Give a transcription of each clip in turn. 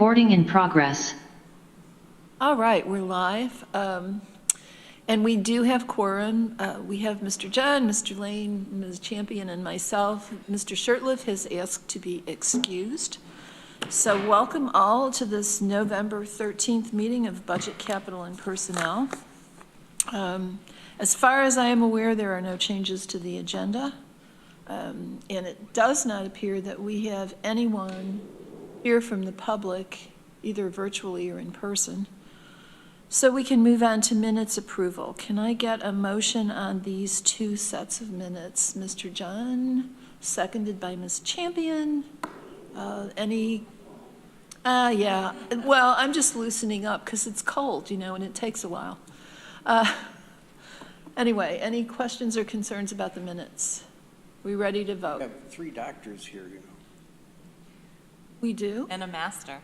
Recording in progress. All right, we're live. And we do have quorum. We have Mr. John, Mr. Lane, Ms. Champion, and myself. Mr. Shurtleff has asked to be excused. So welcome all to this November 13th meeting of Budget, Capital, and Personnel. As far as I am aware, there are no changes to the agenda. And it does not appear that we have anyone here from the public, either virtually or in person. So we can move on to minutes approval. Can I get a motion on these two sets of minutes? Mr. John, seconded by Ms. Champion. Yeah, well, I'm just loosening up because it's cold, you know, and it takes a while. Anyway, any questions or concerns about the minutes? We ready to vote? We have 3 doctors here, you know. We do? And a master.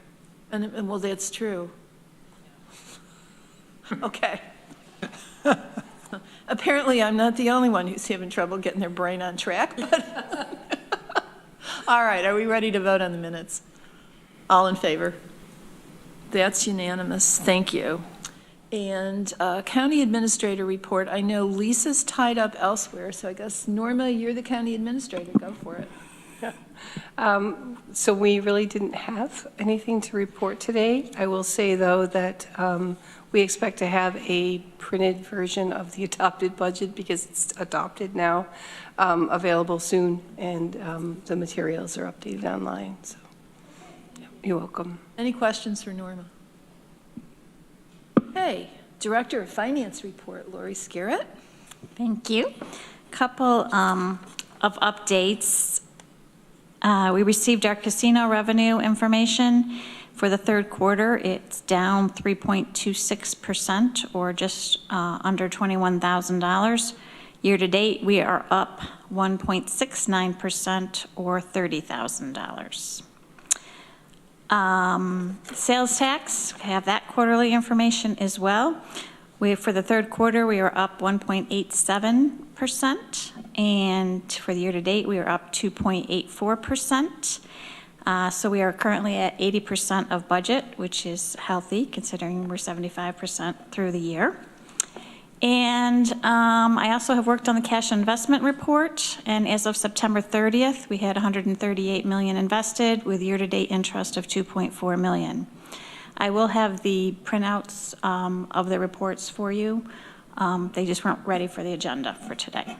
And well, that's true. Okay. Apparently, I'm not the only one who's having trouble getting their brain on track. But all right, are we ready to vote on the minutes? All in favor? That's unanimous. Thank you. And county administrator report. I know Lisa's tied up elsewhere, so I guess, Norma, you're the county administrator. Go for it. So we really didn't have anything to report today. I will say, though, that we expect to have a printed version of the adopted budget because it's adopted now, available soon, and the materials are updated online. So you're welcome. Any questions for Norma? Hey, Director of Finance report, Lori Scarrett. Thank you. Couple of updates. We received our casino revenue information for the third quarter. It's down 3.26%, or just under $21,000. Year to date, we are up 1.69%, or $30,000. Sales tax, we have that quarterly information as well. For the third quarter, we are up 1.87%, and for the year to date, we are up 2.84%. So we are currently at 80% of budget, which is healthy considering we're 75% through the year. And I also have worked on the cash investment report, and as of September 30th, we had $138 million invested with year-to-date interest of $2.4 million. I will have the printouts of the reports for you. They just weren't ready for the agenda for today.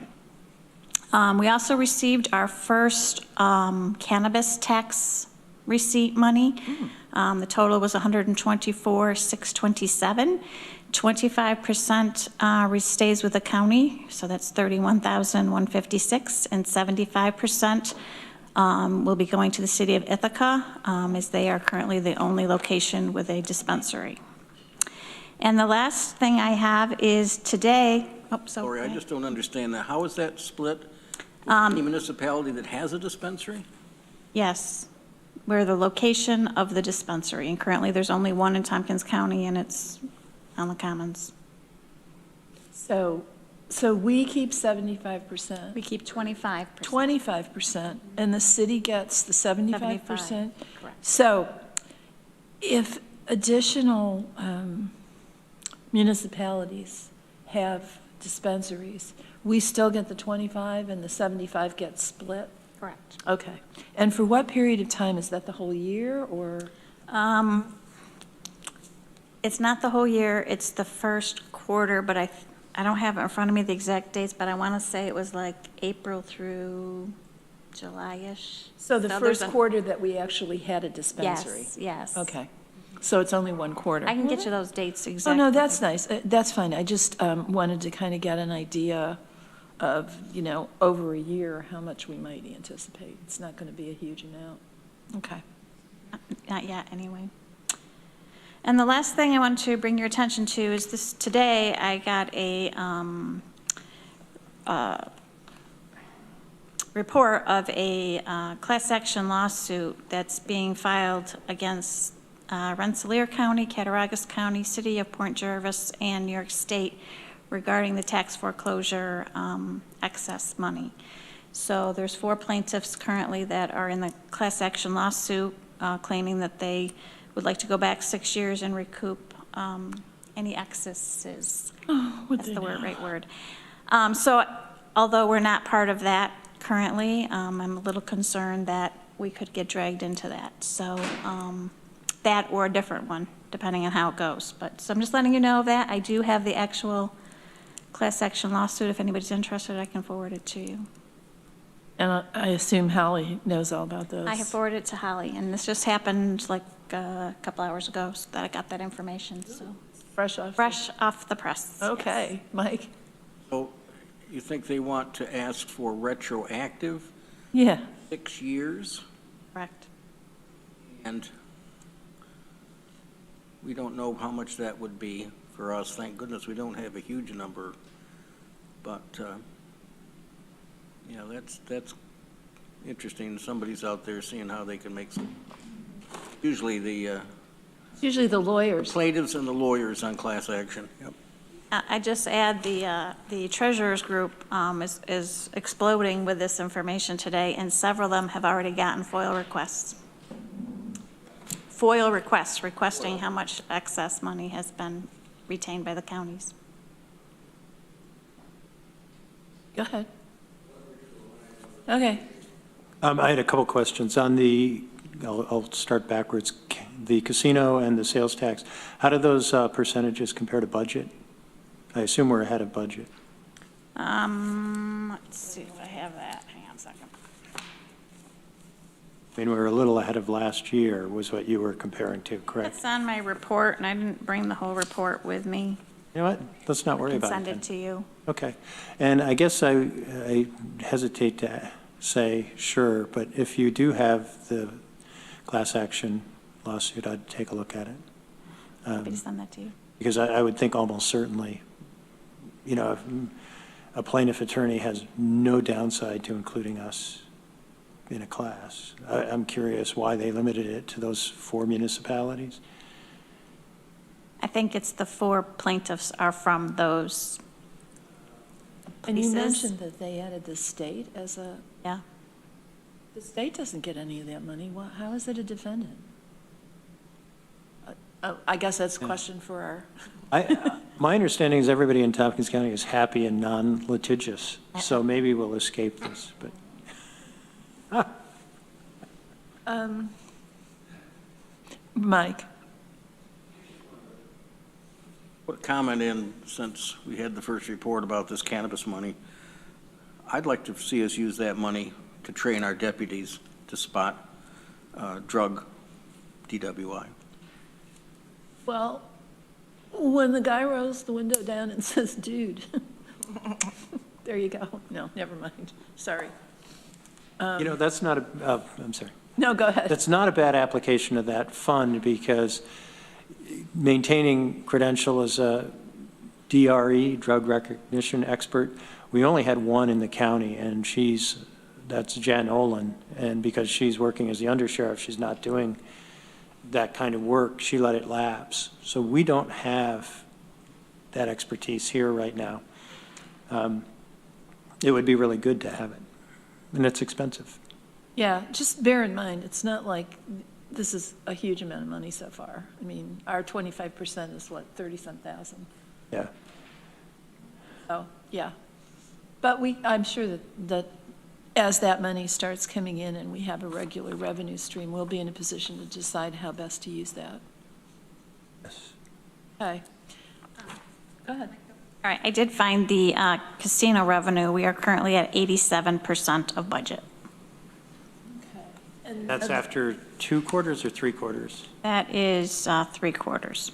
We also received our first cannabis tax receipt money. The total was $124,627. 25% stays with the county, so that's $31,156, and 75% will be going to the city of Ithaca, as they are currently the only location with a dispensary. And the last thing I have is today. Lori, I just don't understand that. How is that split? Any municipality that has a dispensary? Yes, we're the location of the dispensary, and currently there's only one in Tompkins County, and it's on the Commons. So we keep 75%. We keep 25%. 25%, and the city gets the 75%? Correct. So if additional municipalities have dispensaries, we still get the 25 and the 75 gets split? Correct. Okay. And for what period of time? Is that the whole year, or? It's not the whole year, it's the first quarter, but I don't have it in front of me, the exact dates, but I want to say it was like April through July-ish. So the first quarter that we actually had a dispensary? Yes. Okay. So it's only one quarter? I can get you those dates exactly. Oh, no, that's nice. That's fine. I just wanted to kind of get an idea of, you know, over a year, how much we might anticipate. It's not going to be a huge amount. Okay. Not yet, anyway. And the last thing I want to bring your attention to is this. Today, I got a report of a class action lawsuit that's being filed against Rensselaer County, Cattaraugus County, City of Port Jervis, and New York State regarding the tax foreclosure excess money. So there's 4 plaintiffs currently that are in the class action lawsuit claiming that they would like to go back 6 years and recoup any excesses. That's the right word. So although we're not part of that currently, I'm a little concerned that we could get dragged into that. So that or a different one, depending on how it goes. But, so I'm just letting you know of that. I do have the actual class action lawsuit. If anybody's interested, I can forward it to you. And I assume Holly knows all about those. I have forwarded it to Holly, and this just happened like a couple hours ago, so that I got that information, so. Fresh off. Fresh off the press. Okay, Mike? So you think they want to ask for retroactive Yeah. 6 years? Correct. And we don't know how much that would be for us. Thank goodness we don't have a huge number. But, yeah, that's interesting. Somebody's out there seeing how they can make some, usually the Usually the lawyers. plaintiffs and the lawyers on class action. Yep. I just add the treasurer's group is exploding with this information today, and several of them have already gotten FOIL requests. FOIL requests, requesting how much excess money has been retained by the counties. Go ahead. Okay. I had a couple questions on I'll start backwards. The casino and the sales tax, how do those percentages compare to budget? I assume we're ahead of budget. Let's see if I have that. Hang on a second. I mean, we were a little ahead of last year, was what you were comparing to, correct? It's on my report, and I didn't bring the whole report with me. You know what? Let's not worry I can about it send then. it to you. Okay. And I guess I hesitate to say sure, but if you do have the class action lawsuit, I'd take a look at it. Happy to send that to you. Because I would think almost certainly, you know, if a plaintiff attorney has no downside to including us in a class. I'm curious why they limited it to those 4 municipalities. I think it's the 4 plaintiffs are from those And you places. mentioned that they added the state as a, Yeah. the state doesn't get any of that money. How is it a defendant? I guess that's a question for our, My understanding is everybody in Tompkins County is happy and non-litigious, so maybe we'll escape this, but. Mike? Put a comment in, since we had the first report about this cannabis money. I'd like to see us use that money to train our deputies to spot drug DWI. Well, when the guy rolls the window down and says, dude, there you go. No, never mind. Sorry. You know, that's not I'm sorry. No, go ahead. That's not a bad application of that fund, because maintaining credential as a DRE, drug recognition expert, we only had one in the county, and that's Jan Olin, and because she's working as the undersheriff, she's not doing that kind of work, she let it lapse. So we don't have that expertise here right now. It would be really good to have it, and it's expensive. Yeah, just bear in mind, it's not like this is a huge amount of money so far. I mean, our 25% is what, 30-some thousand? Yeah. Oh, yeah. But I'm sure that as that money starts coming in and we have a regular revenue stream, we'll be in a position to decide how best to use that. Yes. Okay. Go ahead. All right, I did find the casino revenue. We are currently at 87% of budget. Okay. And That's after 2 quarters or 3 quarters? That is 3 quarters.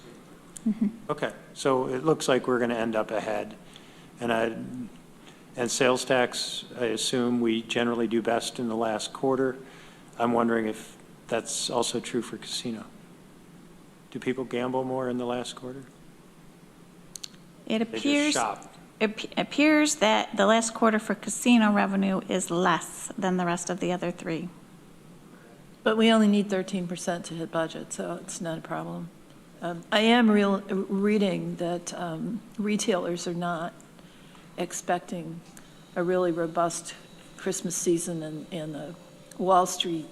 Okay, so it looks like we're going to end up ahead. And sales tax, I assume we generally do best in the last quarter. I'm wondering if that's also true for casino. Do people gamble more in the last quarter? It They just appears, shop. it appears that the last quarter for casino revenue is less than the rest of the other 3. But we only need 13% to hit budget, so it's not a problem. I am reading that retailers are not expecting a really robust Christmas season, and the Wall Street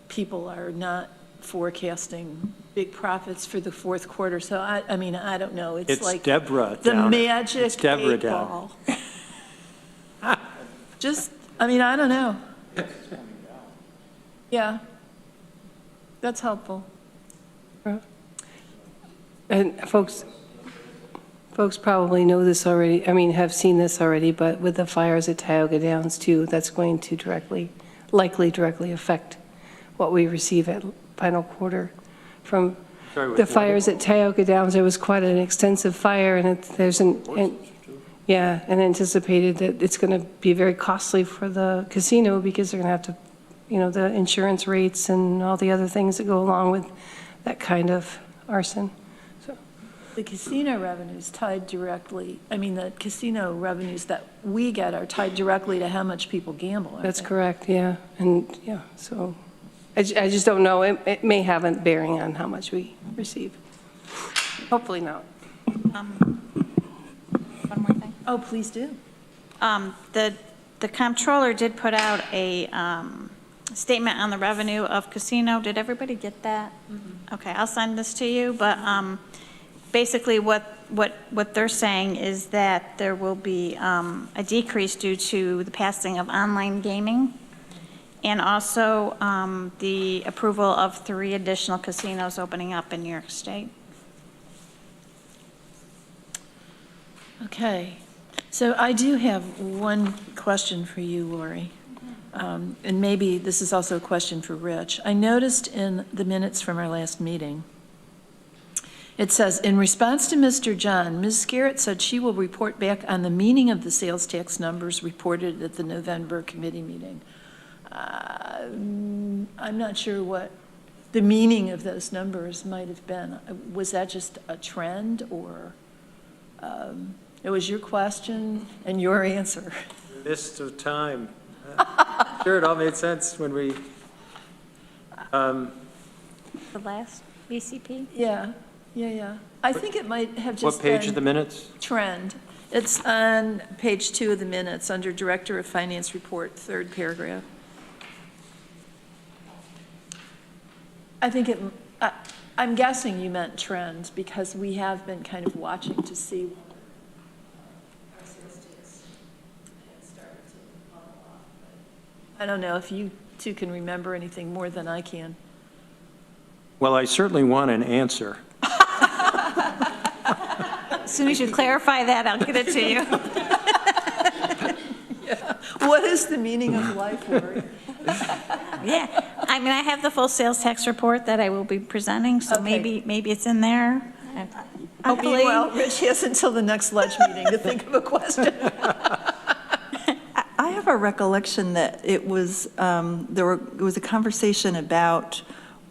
people are not forecasting big profits for the fourth quarter, so I mean, I don't know. It's like Deborah the down. magic It's Deborah eight down. ball. Just, I mean, I don't know. Yeah. That's helpful. And folks probably know this already, I mean, have seen this already, but with the fires at Tioga Downs too, that's going to likely directly affect what we receive at final quarter. From the fires at Tioga Downs, there was quite an extensive fire, and there's and anticipated that it's going to be very costly for the casino because they're going to have to, the insurance rates and all the other things that go along with that kind of arson. The casino revenues tied directly, the casino revenues that we get are tied directly to how much people gamble. That's correct, yeah. And, so I just don't know. It may have a bearing on how much we receive. Hopefully not. One more thing. Oh, please do. The comptroller did put out a statement on the revenue of casino. Did everybody get that? Mm-hmm. Okay, I'll send this to you, but basically what they're saying is that there will be a decrease due to the passing of online gaming and also the approval of 3 additional casinos opening up in New York State. Okay. So I do have one question for you, Lori. And maybe this is also a question for Rich. I noticed in the minutes from our last meeting, it says, in response to Mr. John, Ms. Garrett said she will report back on the meaning of the sales tax numbers reported at the November committee meeting. I'm not sure what the meaning of those numbers might have been. Was that just a trend, or it was your question and your answer? Mist of time. Sure, it all made sense when we. The last VCP? Yeah. I think it might have just What page been of the minutes? trend. It's on page 2 of the minutes, under Director of Finance Report, 3rd paragraph. I think I'm guessing you meant trend, because we have been kind of watching to see. Our sales tax had started to level off, but I don't know if you two can remember anything more than I can. Well, I certainly want an answer. As soon as you clarify that, I'll get it to you. Yeah. What is the meaning of life, Lori? Yeah, I have the full sales tax report that I will be presenting, so Okay. maybe it's in there. Hopefully. Well, Rich has until the next ledge meeting to think of a question. I have a recollection that it was, it was a conversation about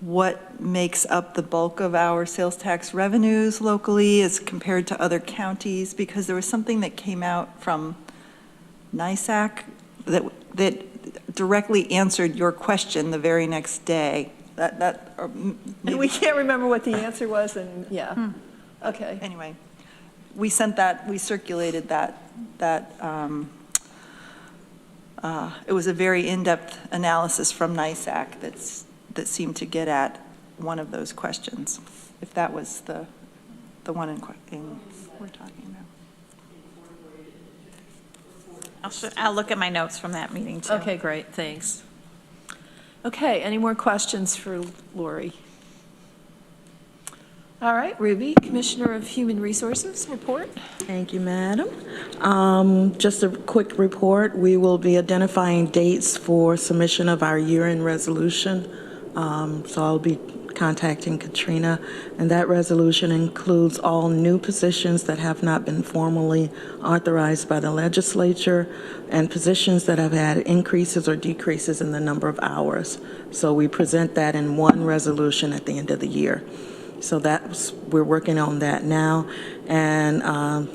what makes up the bulk of our sales tax revenues locally as compared to other counties, because there was something that came out from NISAC that directly answered your question the very next day. And we can't remember what the answer was, and yeah. Okay. Anyway, we sent that, we circulated that it was a very in-depth analysis from NISAC that seemed to get at one of those questions, if that was the one we're talking about. I'll look at my notes from that meeting, too. Okay, great, thanks. Okay, any more questions for Lori? All right, Ruby, Commissioner of Human Resources, report. Thank you, Madam. Just a quick report. We will be identifying dates for submission of our year-end resolution. So I'll be contacting Katrina, and that resolution includes all new positions that have not been formally authorized by the legislature and positions that have had increases or decreases in the number of hours. So we present that in one resolution at the end of the year. So we're working on that now. And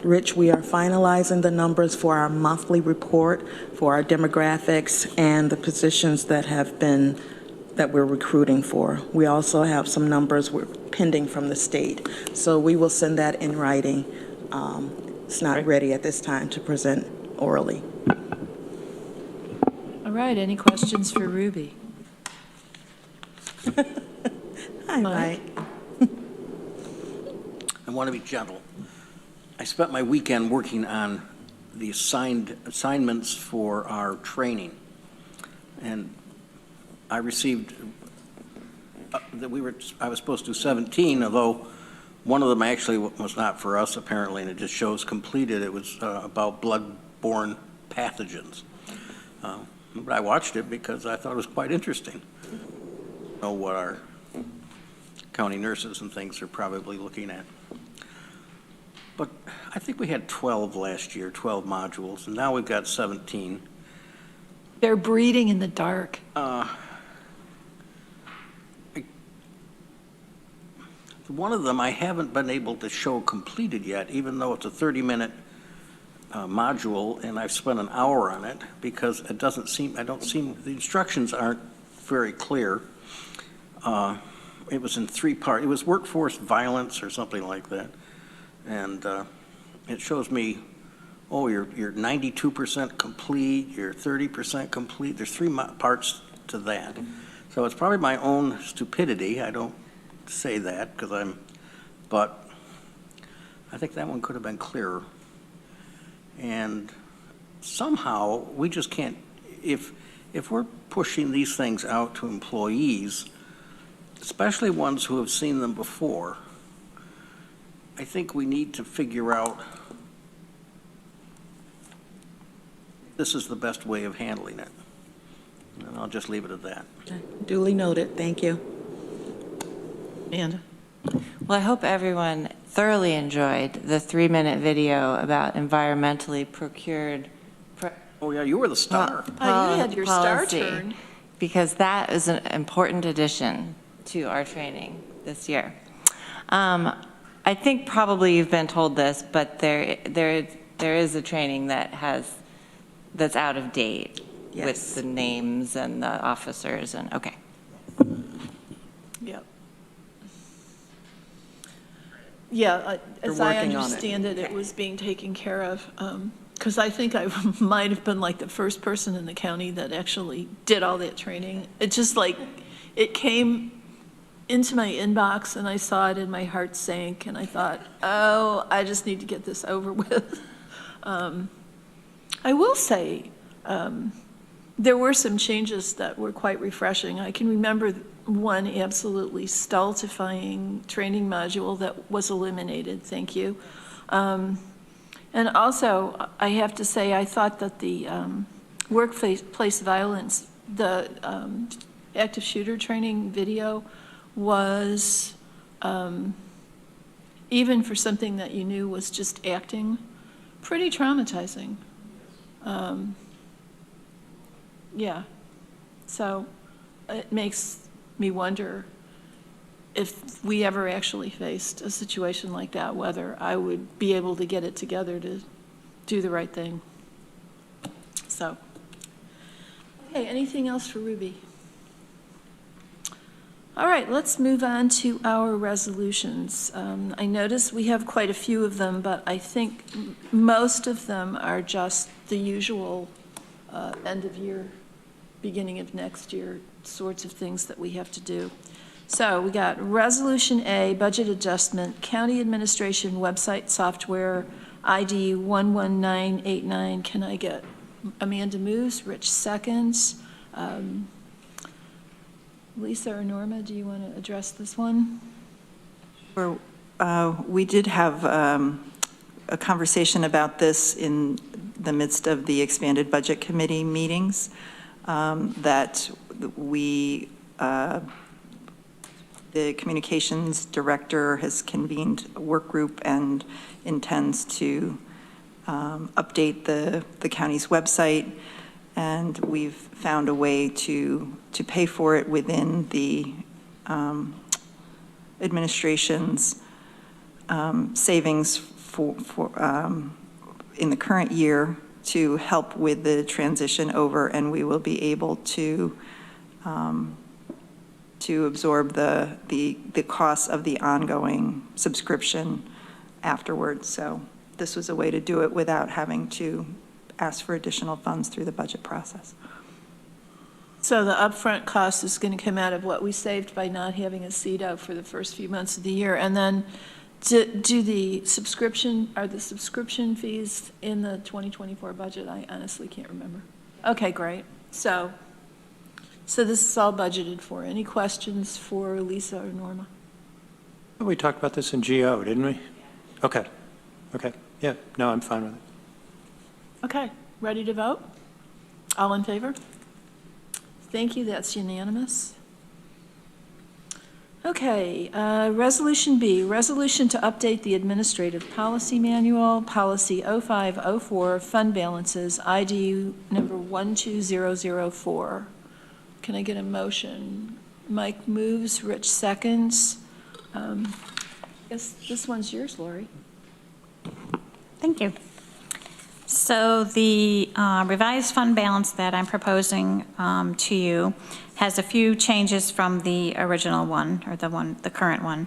Rich, we are finalizing the numbers for our monthly report for our demographics and the positions that we're recruiting for. We also have some numbers we're pending from the state. So we will send that in writing. It's not ready at this time to present orally. All right, any questions for Ruby? Hi, Mike. I want to be gentle. I spent my weekend working on the assignments for our training. And I received, I was supposed to do 17, although one of them actually was not for us apparently, and it just shows completed. It was about blood-borne pathogens. But I watched it because I thought it was quite interesting. Know what our county nurses and things are probably looking at. But I think we had 12 last year, 12 modules, and now we've got 17. They're breeding in the dark. One of them I haven't been able to show completed yet, even though it's a 30-minute module, and I've spent an hour on it because it doesn't seem, the instructions aren't very clear. It was in 3 parts. It was workforce violence or something like that. And it shows me, oh, you're 92% complete, you're 30% complete. There's 3 parts to that. So it's probably my own stupidity. I don't say that because but I think that one could have been clearer. And somehow we just can't, if we're pushing these things out to employees, especially ones who have seen them before, I think we need to figure out this is the best way of handling it. And I'll just leave it at that. Duly noted. Thank you. Amanda? Well, I hope everyone thoroughly enjoyed the 3-minute video about environmentally procured Oh, yeah, you were the star. Oh, you had your star policy, turn. because that is an important addition to our training this year. I think probably you've been told this, but there is a training that's out of date Yes. with the names and the officers and, okay. Yep. Yeah, as I working on it. understand it, it was being taken care of, because I think I might have been like the first person in the county that actually did all that training. It just like, it came into my inbox and I saw it and my heart sank and I thought, oh, I just need to get this over with. I will say, there were some changes that were quite refreshing. I can remember one absolutely stultifying training module that was eliminated, thank you. And also, I have to say, I thought that the workplace violence, the active shooter training video was, even for something that you knew was just acting, pretty traumatizing. Yeah, so it makes me wonder if we ever actually faced a situation like that, whether I would be able to get it together to do the right thing. So, okay, anything else for Ruby? All right, let's move on to our resolutions. I notice we have quite a few of them, but I think most of them are just the usual end of year, beginning of next year sorts of things that we have to do. So we got Resolution A, budget adjustment, county administration website software, ID 11989. Can I get Amanda moves, Rich seconds? Lisa or Norma, do you want to address this one? We did have a conversation about this in the midst of the expanded budget committee meetings, that the communications director has convened a work group and intends to update the county's website, and we've found a way to pay for it within the administration's savings in the current year to help with the transition over, and we will be able to absorb the costs of the ongoing subscription afterwards. So this was a way to do it without having to ask for additional funds through the budget process. So the upfront cost is going to come out of what we saved by not having a CEDO for the first few months of the year. And then are the subscription fees in the 2024 budget? I honestly can't remember. Okay, great. So this is all budgeted for. Any questions for Lisa or Norma? We talked about this in GO, didn't we? Okay. Yeah, no, I'm fine with it. Okay, ready to vote? All in favor? Thank you, that's unanimous. Okay, Resolution B, resolution to update the Administrative Policy Manual, Policy 0504, Fund Balances, ID number 12004. Can I get a motion? Mike moves, Rich seconds. I guess this one's yours, Lori. Thank you. So the revised fund balance that I'm proposing to you has a few changes from the original one, or the current one.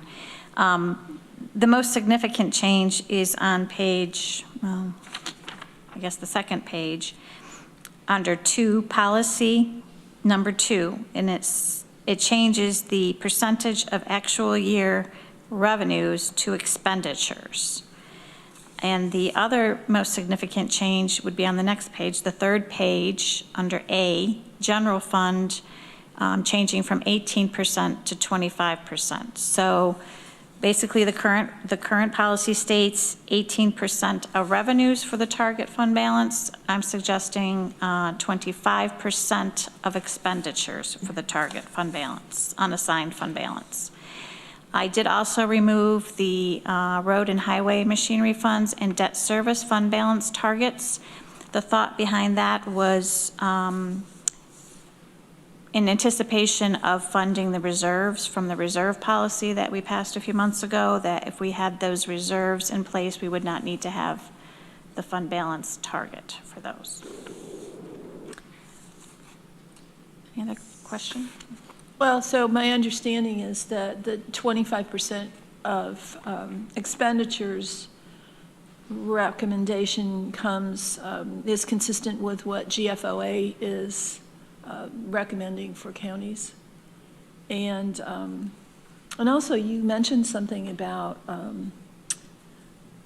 The most significant change is on page, well, I guess the second page, under 2, policy number 2, and it changes the percentage of actual year revenues to expenditures. And the other most significant change would be on the next page, the third page, under A, general fund, changing from 18% to 25%. So basically, the current policy states 18% of revenues for the target fund balance. I'm suggesting 25% of expenditures for the target fund balance, unassigned fund balance. I did also remove the road and highway machinery funds and debt service fund balance targets. The thought behind that was in anticipation of funding the reserves from the reserve policy that we passed a few months ago, that if we had those reserves in place, we would not need to have the fund balance target for those. Any other question? Well, so my understanding is that the 25% of expenditures recommendation is consistent with what GFOA is recommending for counties. And also you mentioned something about,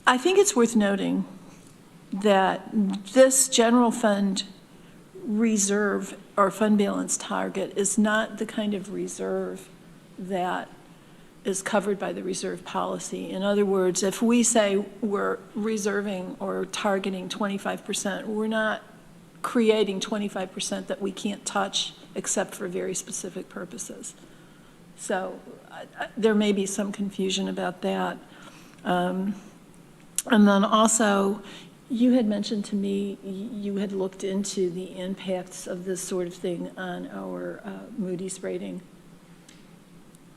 I think it's worth noting that this general fund reserve or fund balance target is not the kind of reserve that is covered by the reserve policy. In other words, if we say we're reserving or targeting 25%, we're not creating 25% that we can't touch except for very specific purposes. So there may be some confusion about that. And then also, you had mentioned to me you had looked into the impacts of this sort of thing on our Moody's rating.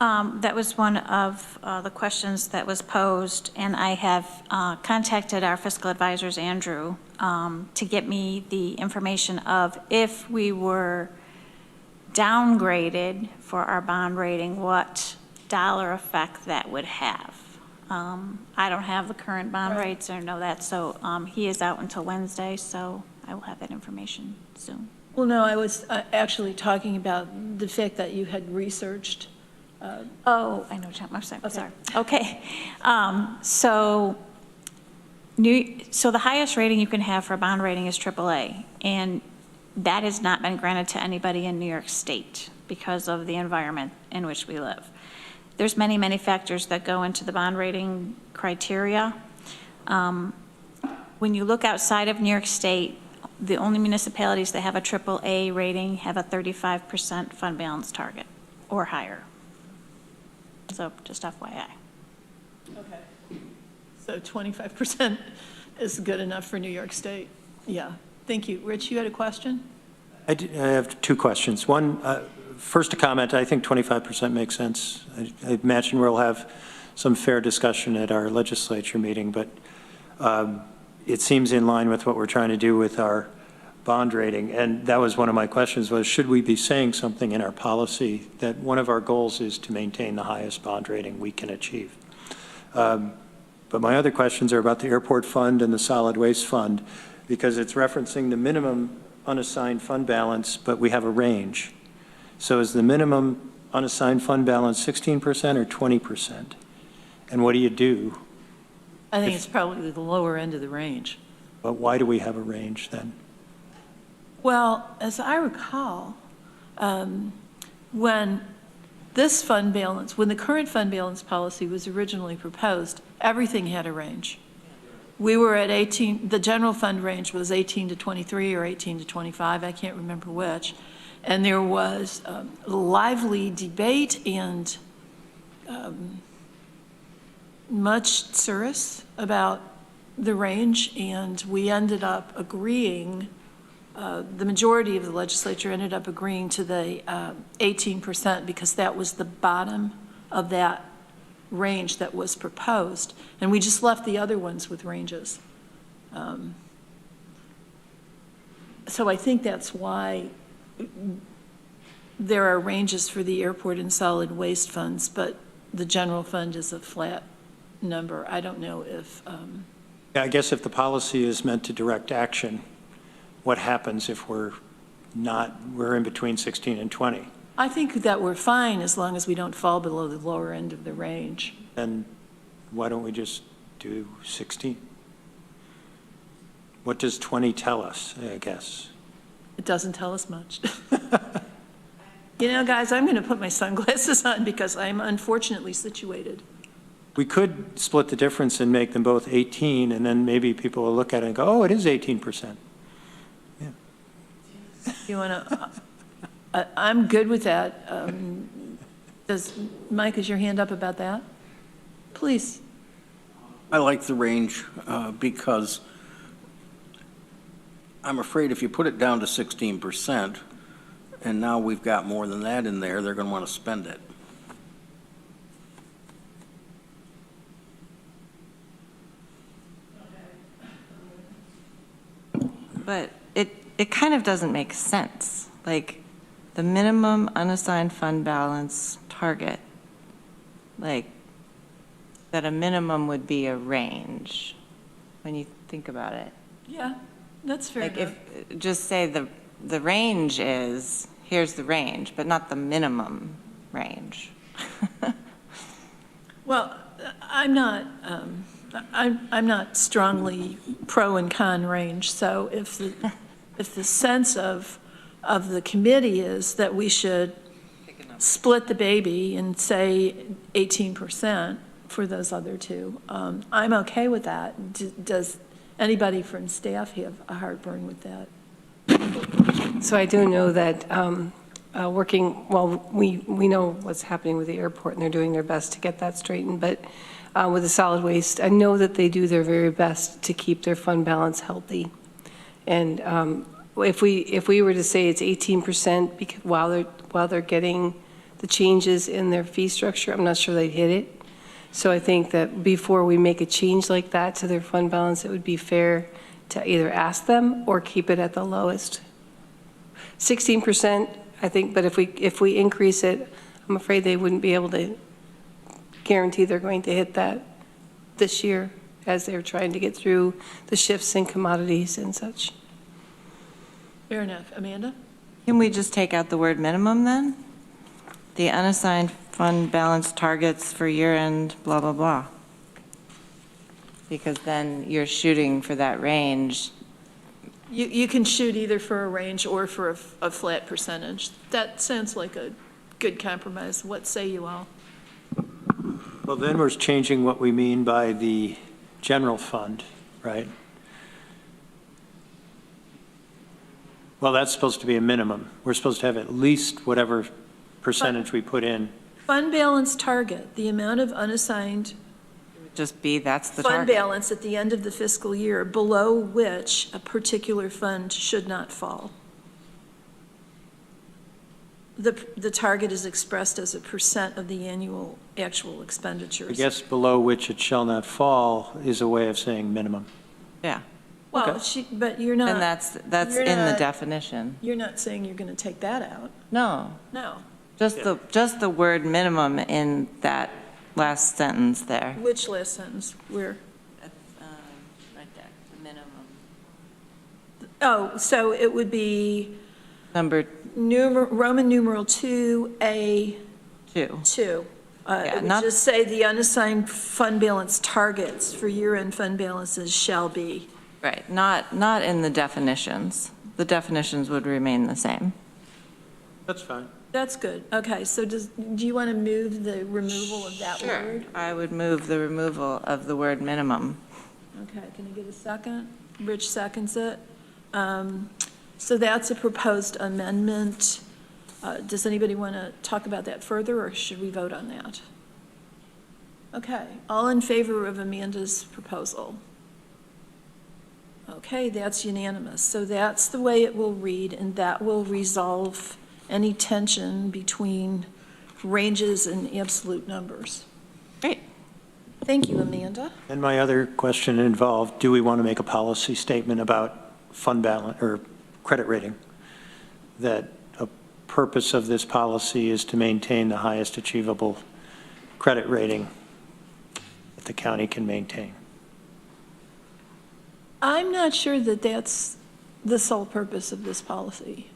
That was one of the questions that was posed, and I have contacted our fiscal advisors, Andrew, to get me the information of if we were downgraded for our bond rating, what dollar effect that would have. I don't have the current bond rates or know that, so he is out until Wednesday, so I will have that information soon. Well, no, I was actually talking about the fact that you had researched. Oh, I know, I'm sorry. Okay. So the highest rating you can have for a bond rating is AAA, and that has not been granted to anybody in New York State because of the environment in which we live. There's many, many factors that go into the bond rating criteria. When you look outside of New York State, the only municipalities that have a AAA rating have a 35% fund balance target or higher. So just FYI. Okay. So 25% is good enough for New York State. Yeah. Thank you. Rich, you had a question? I have two questions. One, first a comment, I think 25% makes sense. I imagine we'll have some fair discussion at our legislature meeting, but it seems in line with what we're trying to do with our bond rating. And that was one of my questions was, should we be saying something in our policy that one of our goals is to maintain the highest bond rating we can achieve? But my other questions are about the airport fund and the solid waste fund, because it's referencing the minimum unassigned fund balance, but we have a range. So is the minimum unassigned fund balance 16% or 20%? And what do you do? I think it's probably the lower end of the range. But why do we have a range then? Well, as I recall, when the current fund balance policy was originally proposed, everything had a range. We were at 18, the general fund range was 18 to 23 or 18 to 25, I can't remember which. And there was lively debate and much service about the range, and we ended up agreeing, the majority of the legislature ended up agreeing to the 18% because that was the bottom of that range that was proposed, and we just left the other ones with ranges. So I think that's why there are ranges for the airport and solid waste funds, but the general fund is a flat number. I don't know if... Yeah, I guess if the policy is meant to direct action, what happens if we're in between 16 and 20? I think that we're fine as long as we don't fall below the lower end of the range. Then why don't we just do 16? What does 20 tell us, I guess? It doesn't tell us much. You know, guys, I'm going to put my sunglasses on because I'm unfortunately situated. We could split the difference and make them both 18, and then maybe people will look at it and go, oh, it is 18%. Yeah. You want to... I'm good with that. Mike, is your hand up about that? Please. I like the range because I'm afraid if you put it down to 16%, and now we've got more than that in there, they're going to want to spend it. But it kind of doesn't make sense. Like, the minimum unassigned fund balance target, like, that a minimum would be a range, when you think about it. Yeah, that's fair Like, enough. if, just say the range is, here's the range, but not the minimum range. Well, I'm not strongly pro and con range, so if the sense of the committee is that we should split the baby and say 18% for those other two, I'm okay with that. Does anybody from staff have a heartburn with that? So I do know that we know what's happening with the airport, and they're doing their best to get that straightened, but with the solid waste, I know that they do their very best to keep their fund balance healthy. And if we were to say it's 18% because while they're getting the changes in their fee structure, I'm not sure they'd hit it. So I think that before we make a change like that to their fund balance, it would be fair to either ask them or keep it at the lowest. 16%, I think, but if we increase it, I'm afraid they wouldn't be able to guarantee they're going to hit that this year as they're trying to get through the shifts in commodities and such. Fair enough. Amanda? Can we just take out the word minimum then? The unassigned fund balance targets for year-end, blah, blah, blah. Because then you're shooting for that range. You can shoot either for a range or for a flat percentage. That sounds like a good compromise. What say you all? Well, then we're changing what we mean by the general fund, right? Well, that's supposed to be a minimum. We're supposed to have at least whatever percentage we put in. Fund balance target, the amount of unassigned Just be, that's the fund target. balance at the end of the fiscal year, below which a particular fund should not fall. The target is expressed as a percent of the annual actual expenditures. I guess below which it shall not fall is a way of saying minimum. Yeah, Well, Okay. but you're not. and that's you're in the not- definition. You're not saying you're going to take that out. No, No. just the word minimum in that last sentence there. Which last sentence? Where? Right there, the minimum. Oh, so it would be Number Roman numeral 2A2. 2. It would not- just say the unassigned fund balance targets for year-end fund balances shall be. Right, not in the definitions. The definitions would remain the same. That's fine. That's good. Okay, so do you want to move the removal of that word? I would move the removal of the word minimum. Okay, can I get a second? Rich seconds it. So that's a proposed amendment. Does anybody want to talk about that further, or should we vote on that? Okay, all in favor of Amanda's proposal? Okay, that's unanimous. So that's the way it will read, and that will resolve any tension between ranges and absolute numbers. Great. Thank you, Amanda. And my other question involved, do we want to make a policy statement about fund balance or credit rating? That a purpose of this policy is to maintain the highest achievable credit rating that the county can maintain. I'm not sure that that's the sole purpose of this policy.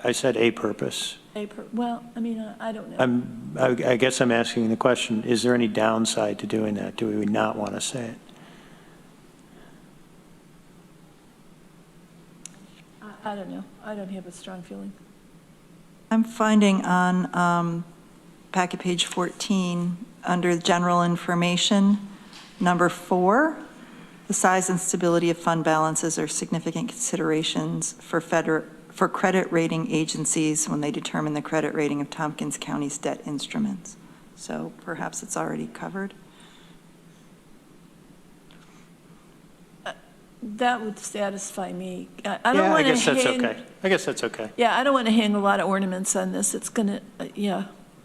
I said a purpose. Well, I mean, I don't know. I guess I'm asking the question, is there any downside to doing that? Do we not want to say it? I don't know. I don't have a strong feeling. I'm finding on packet page 14, under general information, number 4, the size and stability of fund balances are significant considerations for credit rating agencies when they determine the credit rating of Tompkins County's debt instruments. So perhaps it's already covered. That would satisfy me. I don't Yeah, I want to guess that's hang. okay. I guess that's okay. Yeah, I don't want to hang a lot of ornaments on this. It's going to, yeah.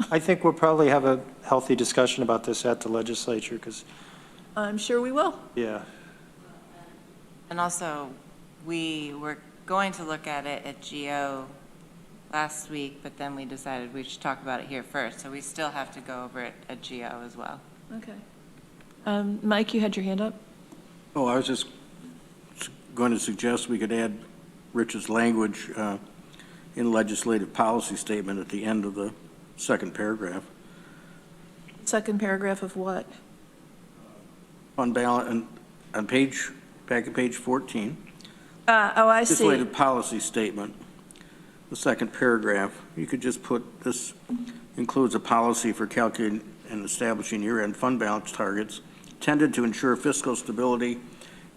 I think we'll probably have a healthy discussion about this at the legislature because, I'm sure we will. yeah. And also, we were going to look at it at GO last week, but then we decided we should talk about it here first. So we still have to go over it at GO as well. Okay. Mike, you had your hand up? Oh, I was just going to suggest we could add Rich's language in legislative policy statement at the end of the second paragraph. Second paragraph of what? Fund balance, on packet page 14. Oh, I see. Legislative policy statement, the second paragraph, you could just put, this includes a policy for calculating and establishing year-end fund balance targets tended to ensure fiscal stability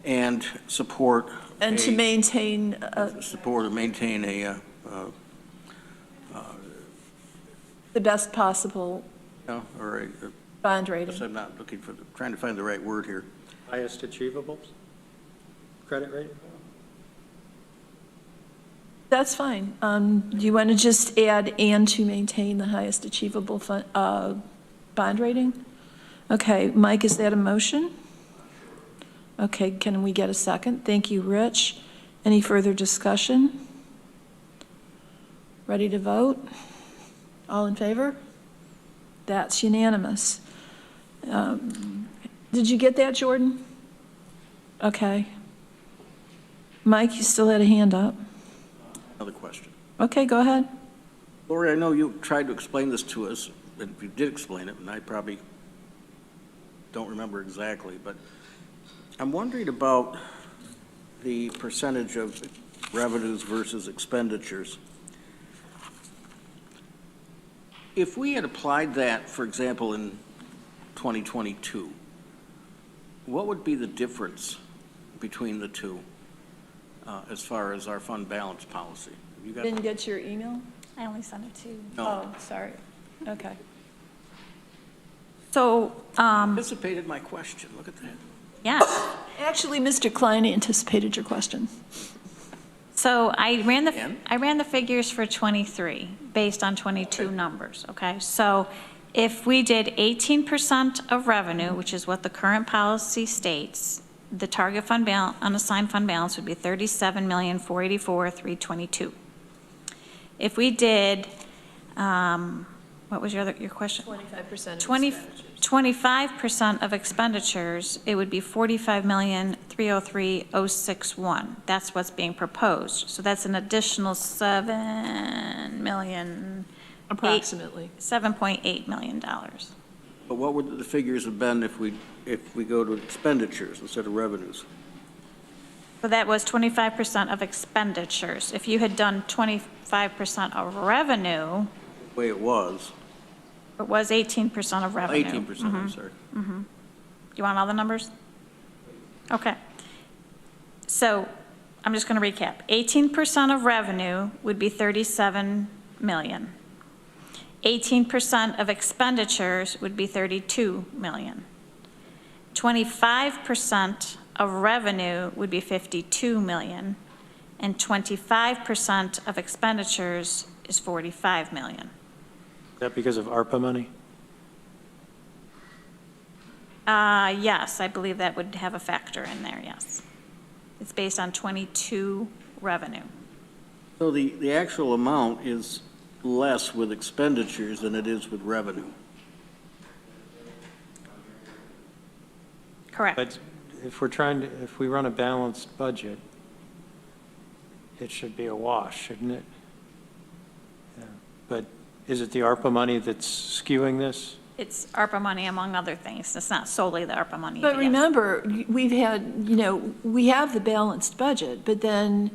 and support. And to maintain, Support or maintain the best possible or a, bond I rating. guess I'm not looking for, trying to find the right word here. Highest achievable credit rating? That's fine. Do you want to just add "and to maintain the highest achievable bond rating"? Okay, Mike, is that a motion? Okay, can we get a second? Thank you, Rich. Any further discussion? Ready to vote? All in favor? That's unanimous. Did you get that, Jordan? Okay. Mike, you still had a hand up. Another question. Okay, go ahead. Lori, I know you tried to explain this to us, and you did explain it, and I probably don't remember exactly, but I'm wondering about the percentage of revenues versus expenditures. If we had applied that, for example, in 2022, what would be the difference between the two as far as our fund balance policy? Have you got? Didn't get your email? I only sent it to. No. Oh, sorry. Okay. So, Anticipated my question, look at that. yeah. Actually, Mr. Klein anticipated your question. So I ran And? the figures for 23 based on 22 numbers, okay? So if we did 18% of revenue, which is what the current policy states, the target fund balance, unassigned fund balance would be $37,484,322. If we did, what was your question? 25% of 20, expenditures. 25% of expenditures, it would be 45,303,061. That's what's being proposed. So that's an additional 7 million. Approximately. $7.8 million. But what would the figures have been if we go to expenditures instead of revenues? So that was 25% of expenditures. If you had done 25% of revenue, The way it was, it was 18% of revenue. 18%, I'm sorry. You want all the numbers? Okay. So I'm just going to recap. 18% of revenue would be 37 million. 18% of expenditures would be 32 million. 25% of revenue would be 52 million. And 25% of expenditures is 45 million. Is that because of ARPA money? Yes, I believe that would have a factor in there, yes. It's based on 22 revenue. So the actual amount is less with expenditures than it is with revenue. Correct. But if we run a balanced budget, it should be a wash, shouldn't it? Yeah. But is it the ARPA money that's skewing this? It's ARPA money among other things. It's not solely the ARPA money. But yes. remember, we've had, we have the balanced budget, but then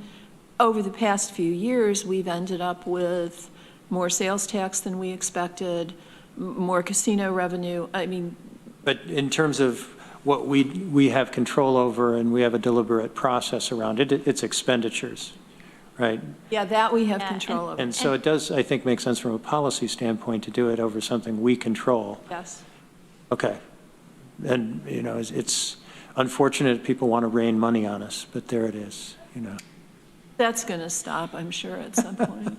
over the past few years, we've ended up with more sales tax than we expected, more casino revenue. I mean. But in terms of what we have control over and we have a deliberate process around it, it's expenditures, right? Yeah, that we have Yeah, control over. And so it does, I think, make sense from a policy standpoint to do it over something we control. Yes. Okay. And, it's unfortunate people want to rain money on us, but there it is, That's going to stop, I'm sure, at some point.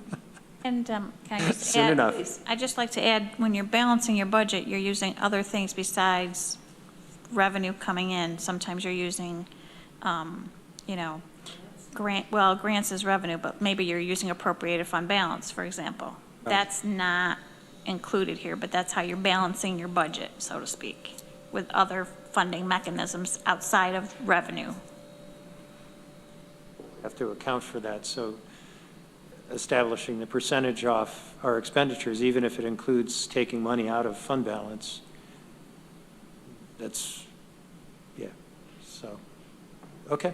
And can I just Soon add, enough. I'd just like to add, when you're balancing your budget, you're using other things besides revenue coming in. Sometimes you're using, grants is revenue, but maybe you're using appropriated fund balance, for example. Right. That's not included here, but that's how you're balancing your budget, so to speak, with other funding mechanisms outside of revenue. Have to account for that, so establishing the percentage off our expenditures, even if it includes taking money out of fund balance, that's, yeah, so, okay.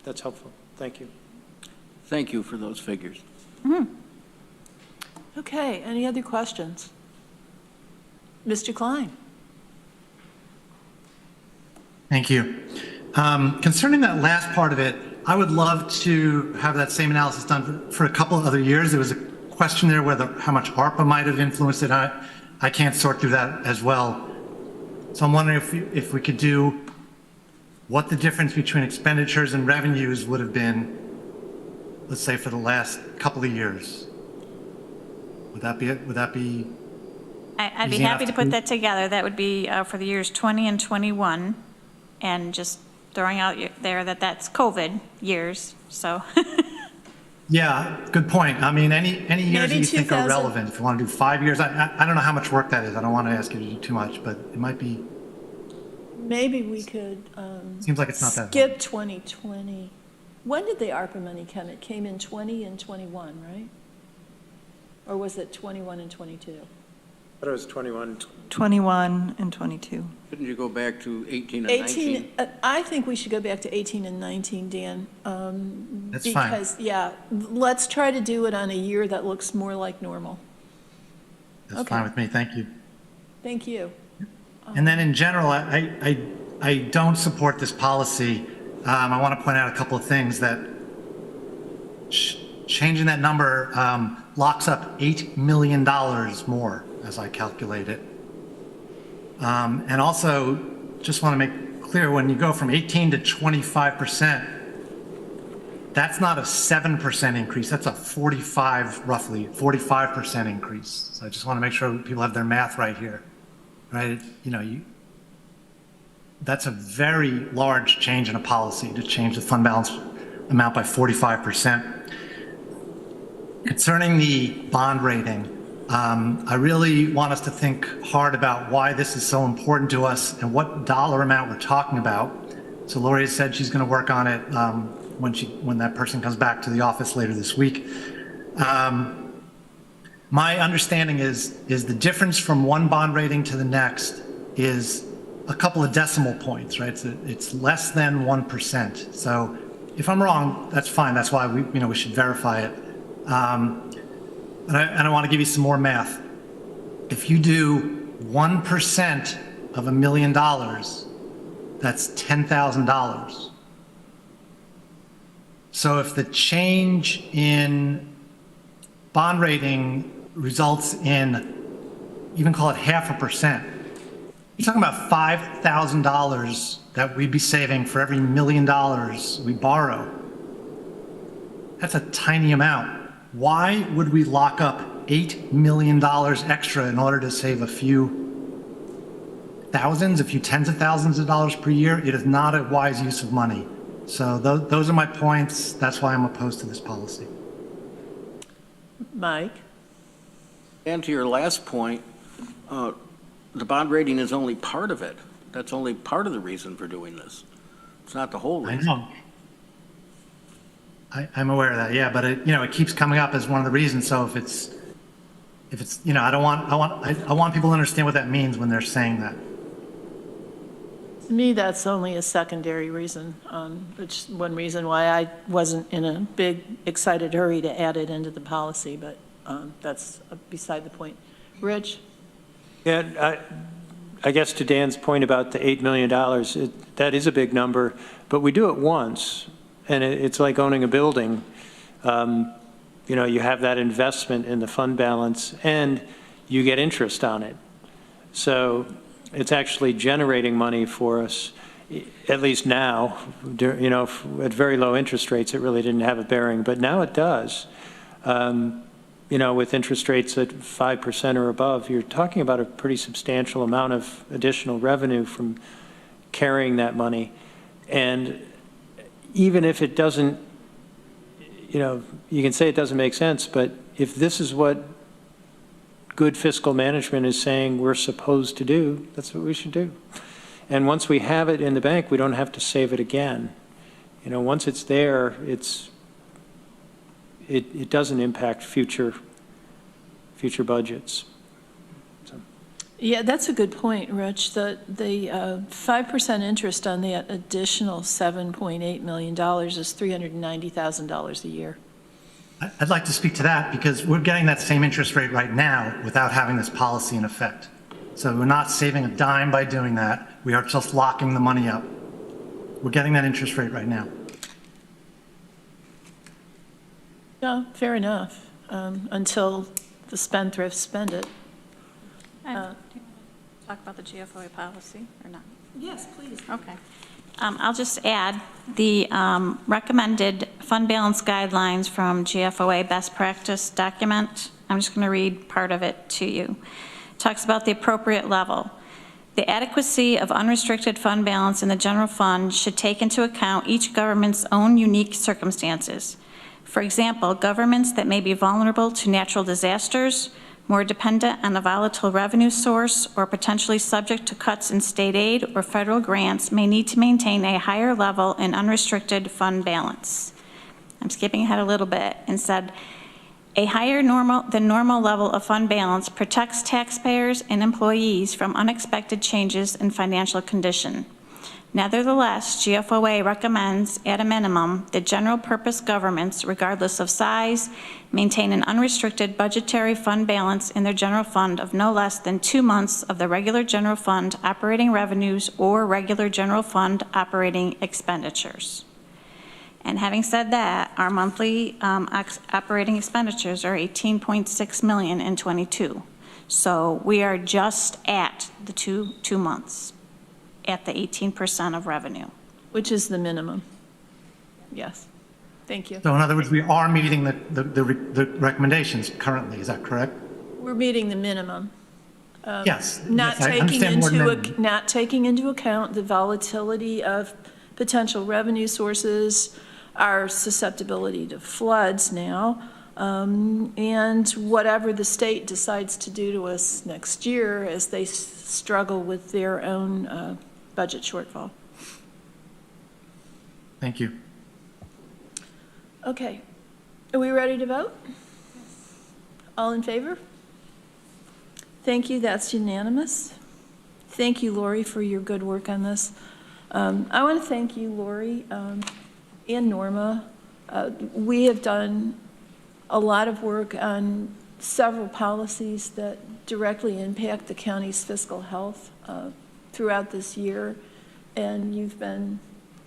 That's helpful. Thank you. Thank you for those figures. Okay, any other questions? Mr. Klein? Thank you. Concerning that last part of it, I would love to have that same analysis done for a couple of other years. There was a question there whether how much ARPA might have influenced it. I can't sort through that as well. So I'm wondering if we could do what the difference between expenditures and revenues would have been, let's say, for the last couple of years. Would that be it? Would that be? I'd be easy happy enough to put that together. That would be for the years 20 and 21, and just throwing out there that that's COVID years, so. Yeah, good point. I mean, any years that Maybe you think are 2000. relevant. If you want to do 5 years, I don't know how much work that is. I don't want to ask you to do too much, but it might be. Maybe we could Seems like it's not that. skip 2020. When did the ARPA money come? It came in 20 and 21, right? Or was it 21 and 22? But it was 21. 21 and 22. Shouldn't you go back to 18 and 18, 19? I think we should go back to 18 and 19, Dan. That's fine. Because, yeah, let's try to do it on a year that looks more like normal. That's Okay. fine with me. Thank you. Thank you. And then in general, I don't support this policy. I want to point out a couple of things that changing that number locks up $8 million more as I calculate it. And also, just want to make clear, when you go from 18 to 25%, that's not a 7% increase, that's a 45% increase. So I just want to make sure people have their math right here, right? That's a very large change in a policy to change the fund balance amount by 45%. Concerning the bond rating, I really want us to think hard about why this is so important to us and what dollar amount we're talking about. So Lori has said she's going to work on it when that person comes back to the office later this week. My understanding is the difference from one bond rating to the next is a couple of decimal points, right? It's less than 1%. So if I'm wrong, that's fine. That's why we should verify it. And I want to give you some more math. If you do 1% of $1 million, that's $10,000. So if the change in bond rating results in, even call it 0.5%, you're talking about $5,000 that we'd be saving for every $1 million we borrow. That's a tiny amount. Why would we lock up $8 million extra in order to save a few thousands, a few tens of thousands of dollars per year? It is not a wise use of money. So those are my points. That's why I'm opposed to this policy. Mike? And to your last point, the bond rating is only part of it. That's only part of the reason for doing this. It's not the whole reason. I know. I'm aware of that, yeah, but it keeps coming up as one of the reasons. So if it's I want people to understand what that means when they're saying that. To me, that's only a secondary reason, which is one reason why I wasn't in a big, excited hurry to add it into the policy, but that's beside the point. Rich? Yeah, I guess to Dan's point about the $8 million, that is a big number, but we do it once, and it's like owning a building. You have that investment in the fund balance, and you get interest on it. So it's actually generating money for us, at least now. At very low interest rates, it really didn't have a bearing, but now it does. With interest rates at 5% or above, you're talking about a pretty substantial amount of additional revenue from carrying that money. And even if it doesn't, you can say it doesn't make sense, but if this is what good fiscal management is saying we're supposed to do, that's what we should do. And once we have it in the bank, we don't have to save it again. Once it's there, it doesn't impact future budgets. So. Yeah, that's a good point, Rich. The 5% interest on the additional $7.8 million is $390,000 a year. I'd like to speak to that because we're getting that same interest rate right now without having this policy in effect. So we're not saving a dime by doing that. We are just locking the money up. We're getting that interest rate right now. Yeah, fair enough, until the spendthrifts spend it. Do you want to talk about the GFOA policy or not? Yes, please. Okay. I'll just add the recommended fund balance guidelines from GFOA best practice document. I'm just going to read part of it to you. It talks about the appropriate level. The adequacy of unrestricted fund balance in the general fund should take into account each government's own unique circumstances. For example, governments that may be vulnerable to natural disasters, more dependent on a volatile revenue source, or potentially subject to cuts in state aid or federal grants may need to maintain a higher level in unrestricted fund balance. I'm skipping ahead a little bit and said, a higher than normal level of fund balance protects taxpayers and employees from unexpected changes in financial condition. Nevertheless, GFOA recommends, at a minimum, that general purpose governments, regardless of size, maintain an unrestricted budgetary fund balance in their general fund of no less than 2 months of the regular general fund operating revenues or regular general fund operating expenditures. And having said that, our monthly operating expenditures are $18.6 million in '22. So we are just at the two months, at the 18% of revenue. Which is the minimum. Yes. Thank you. So in other words, we are meeting the recommendations currently. Is that correct? We're meeting the minimum. Yes. Not Yes, I taking understand more than not taking into account the volatility of potential revenue sources, our susceptibility to floods now, and whatever the state decides to do to us next year as they struggle with their own budget shortfall. Thank you. Okay, are we ready to vote? All in favor? Thank you, that's unanimous. Thank you, Lori, for your good work on this. I want to thank you, Lori, and Norma. We have done a lot of work on several policies that directly impact the county's fiscal health throughout this year, and you've been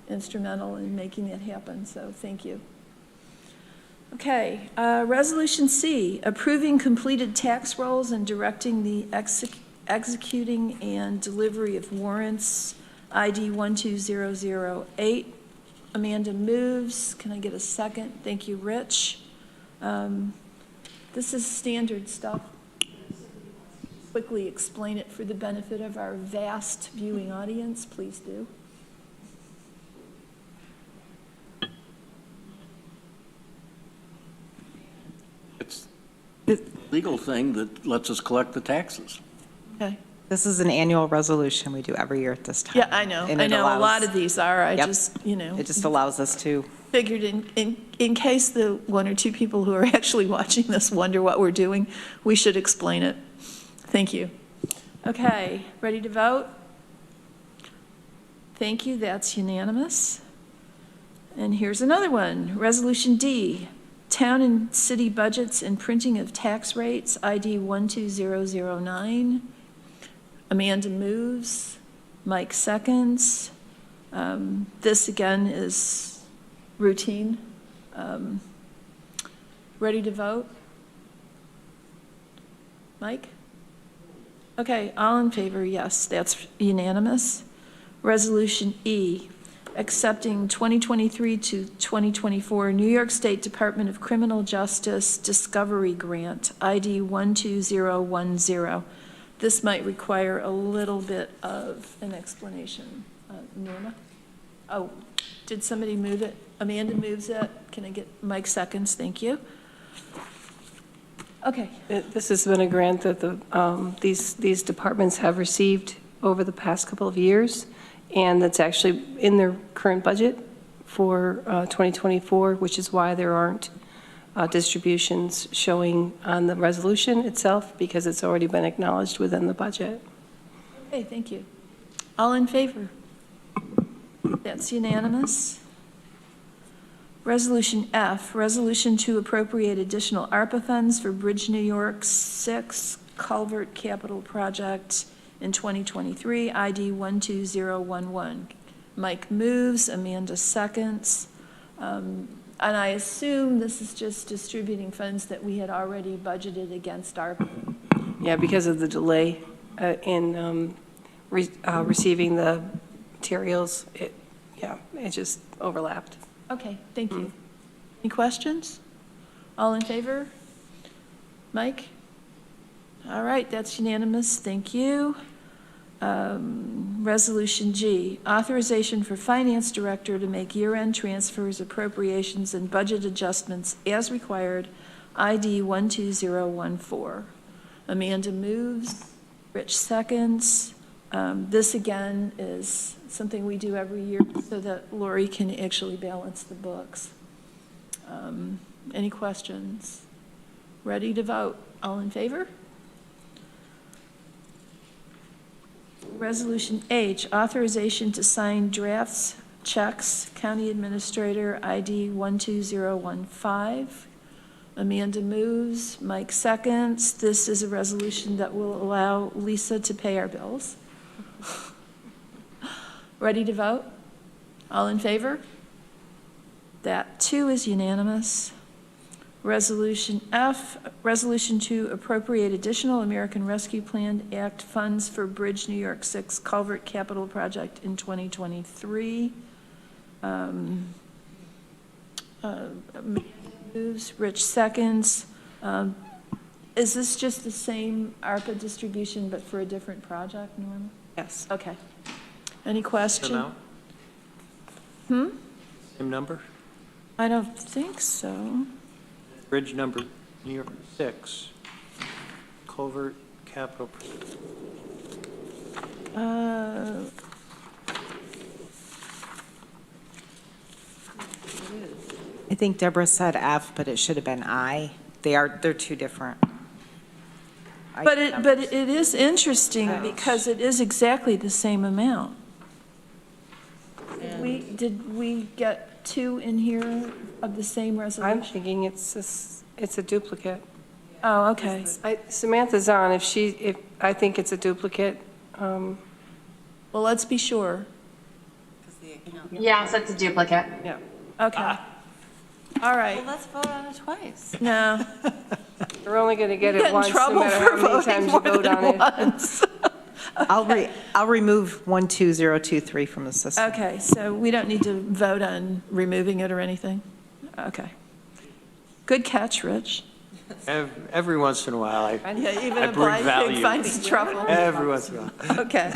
instrumental in making it happen, so thank you. Okay, Resolution C, approving completed tax rolls and directing the executing and delivery of warrants, ID 12008. Amanda moves. Can I get a second? Thank you, Rich. This is standard stuff. Quickly explain it for the benefit of our vast viewing audience, please do. It's a legal thing that lets us collect the taxes. Okay. This is an annual resolution we do every year at this time. Yeah, I know. And I it know a lot allows- of these are. I Yep. just, you know. It just allows us to, Figured in case the one or two people who are actually watching this wonder what we're doing, we should explain it. Thank you. Okay, ready to vote? Thank you, that's unanimous. And here's another one, Resolution D, Town and City Budgets and Printing of Tax Rates, ID 12009. Amanda moves, Mike seconds. This again is routine. Ready to vote? Mike? Okay, all in favor, yes, that's unanimous. Resolution E, accepting 2023 to 2024 New York State Department of Criminal Justice Discovery Grant, ID 12010. This might require a little bit of an explanation. Norma? Oh, did somebody move it? Amanda moves it. Can I get Mike seconds? Thank you. Okay. This has been a grant that these departments have received over the past couple of years, and that's actually in their current budget for 2024, which is why there aren't distributions showing on the resolution itself, because it's already been acknowledged within the budget. Okay, thank you. All in favor? That's unanimous. Resolution F, resolution to appropriate additional ARPA funds for Bridge New York 6 Culvert Capital Project in 2023, ID 12011. Mike moves, Amanda seconds. And I assume this is just distributing funds that we had already budgeted against ARPA. Yeah, because of the delay in receiving the materials, it just overlapped. Okay, thank you. Any questions? All in favor? Mike? All right, that's unanimous, thank you. Resolution G, authorization for finance director to make year-end transfers, appropriations, and budget adjustments as required, ID 12014. Amanda moves, Rich seconds. This again is something we do every year so that Lori can actually balance the books. Any questions? Ready to vote? All in favor? Resolution H, authorization to sign drafts, checks, County Administrator ID 12015. Amanda moves, Mike seconds. This is a resolution that will allow Lisa to pay our bills. Ready to vote? All in favor? That too is unanimous. Resolution F, resolution to appropriate additional American Rescue Plan Act funds for Bridge New York 6 Culvert Capital Project in 2023. Moves, Rich seconds. Is this just the same ARPA distribution but for a different project, Norma? Yes. Okay. Any question? Amount? Same number? I don't think so. Bridge number New York 6, culvert capital. I think Deborah said F, but it should have been I. They're two different. But it is interesting because it is exactly the same amount. Did we get two in here of the same I'm resolution? thinking it's a duplicate. Oh, okay. Samantha's on, if I think it's a duplicate. Well, let's be sure. Yes, it's a duplicate. Yeah. Okay. All right. Well, let's vote on it twice. No. We're only going to get Get it in once, no trouble matter for how many voting times you more vote than on it. once. I'll remove 12023 from the system. Okay, so we don't need to vote on removing it or anything? Okay. Good catch, Rich. Every once in a while, Yeah, even I a bring blind value. pig finds trouble. every once in a while. Okay.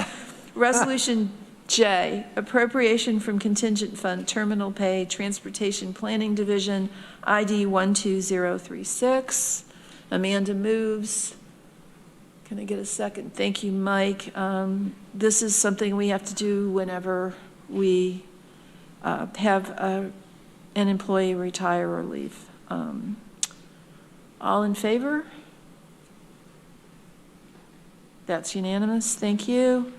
Resolution J, appropriation from contingent fund, terminal pay, transportation planning division, ID 12036. Amanda moves. Can I get a second? Thank you, Mike. This is something we have to do whenever we have an employee retire or leave. All in favor? That's unanimous. Thank you.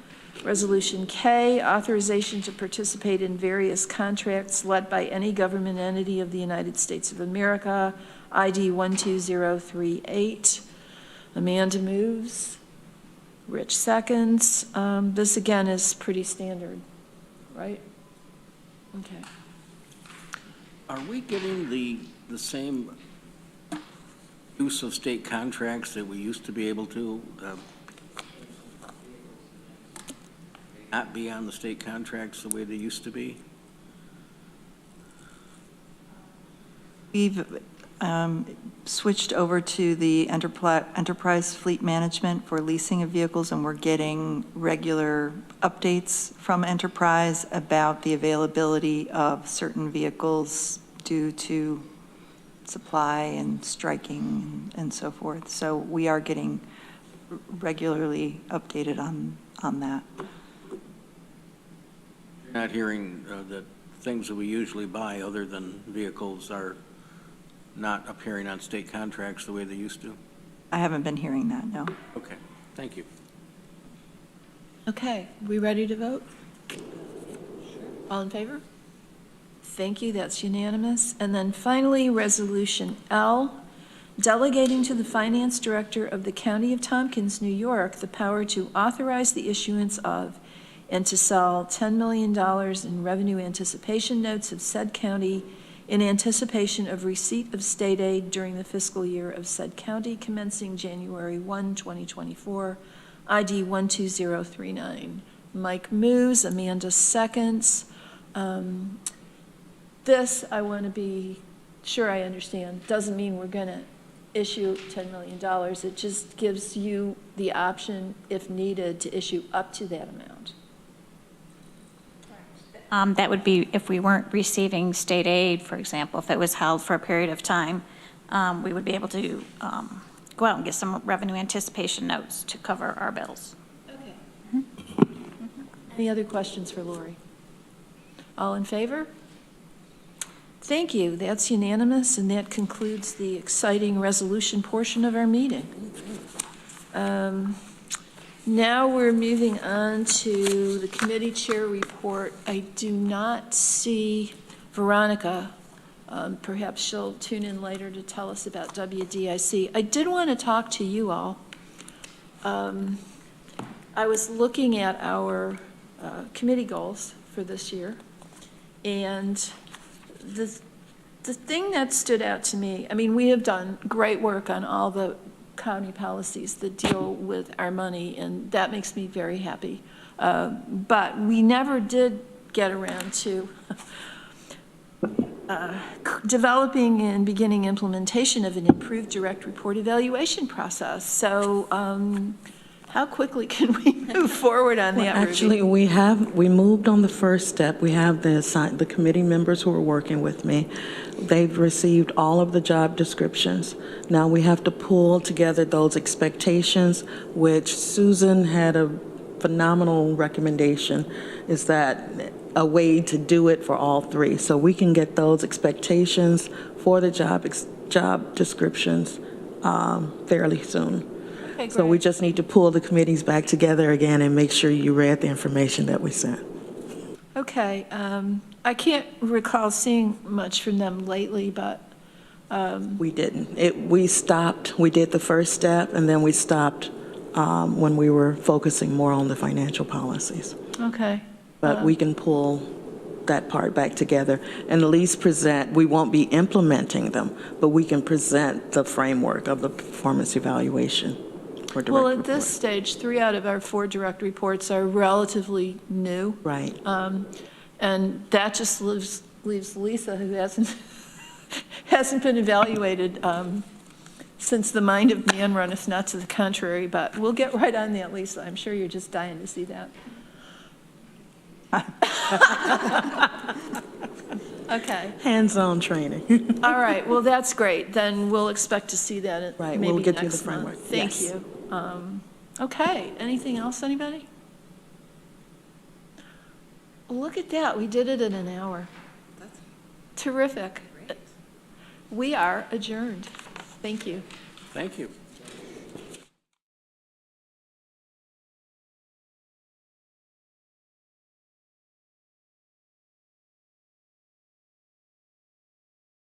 Resolution K, authorization to participate in various contracts led by any government entity of the United States of America, ID 12038. Amanda moves. Rich seconds. This again is pretty standard, right? Okay. Are we getting the same use of state contracts that we used to be able to not be on the state contracts the way they used to be? We've switched over to the enterprise fleet management for leasing of vehicles, and we're getting regular updates from Enterprise about the availability of certain vehicles due to supply and striking and so forth. So we are getting regularly updated on that. You're not hearing that things that we usually buy other than vehicles are not appearing on state contracts the way they used to? I haven't been hearing that, no. Okay, thank you. Okay, we ready to vote? All in favor? Thank you, that's unanimous. And then finally, Resolution L, delegating to the Finance Director of the County of Tompkins, New York, the power to authorize the issuance of and to sell $10 million in revenue anticipation notes of said county in anticipation of receipt of state aid during the fiscal year of said county commencing January 1, 2024, ID 12039. Mike moves, Amanda seconds. This, I want to be sure I understand, doesn't mean we're going to issue $10 million. It just gives you the option, if needed, to issue up to that amount. That would be if we weren't receiving state aid, for example, if it was held for a period of time, we would be able to go out and get some revenue anticipation notes to cover our bills. Okay. Any other questions for Lori? All in favor? Thank you. That's unanimous, and that concludes the exciting resolution portion of our meeting. Now we're moving on to the committee chair report. I do not see Veronica. Perhaps she'll tune in later to tell us about WDIC. I did want to talk to you all. I was looking at our committee goals for this year, and the thing that stood out to me, I mean, we have done great work on all the county policies that deal with our money, and that makes me very happy. But we never did get around to developing and beginning implementation of an improved direct report evaluation process. So How quickly can we move forward on that Actually, review? we moved on the first step. We have the committee members who are working with me. They've received all of the job descriptions. Now we have to pull together those expectations, which Susan had a phenomenal recommendation, is that a way to do it for all three. So we can get those expectations for the job descriptions fairly soon. Okay, So we great. just need to pull the committees back together again and make sure you read the information that we sent. Okay, I can't recall seeing much from them lately, but, We didn't. We stopped, we did the first step, and then we stopped when we were focusing more on the financial policies. okay. But we can pull that part back together and at least present, we won't be implementing them, but we can present the framework of the performance evaluation for direct Well, at this report. stage, 3 out of our 4 direct reports are relatively new. Right. And that just leaves Lisa, who hasn't been evaluated since the mind of man runneth not to the contrary, but we'll get right on that, Lisa. I'm sure you're just dying to see that. Okay, Hands-on training. all right, well, that's great. Then we'll expect to see that at Right, maybe we'll get you the next month. framework. Thank Yes. you. Okay, anything else, anybody? Look at that, we did it in an hour. Terrific. We are adjourned. Thank you. Thank you.